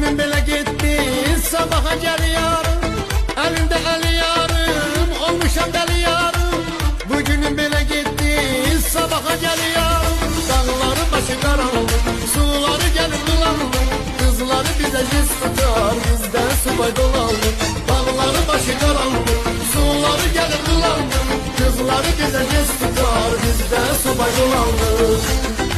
Bugünüm belə getdi, sabaha gəl yarım. Əlimdə əli yarım, olmuşam dəli yarım. Bugünüm belə getdi, sabaha gəl yarım. Dağları başı qaranlıq, suları gəlir bulanlıq. Qızları bizə yüz tutar, bizdən subay dolanlıq. Dağları başı qaranlıq, suları gəlir bulanlıq. Qızları bizə yüz tutar, bizdən subay dolanlıq.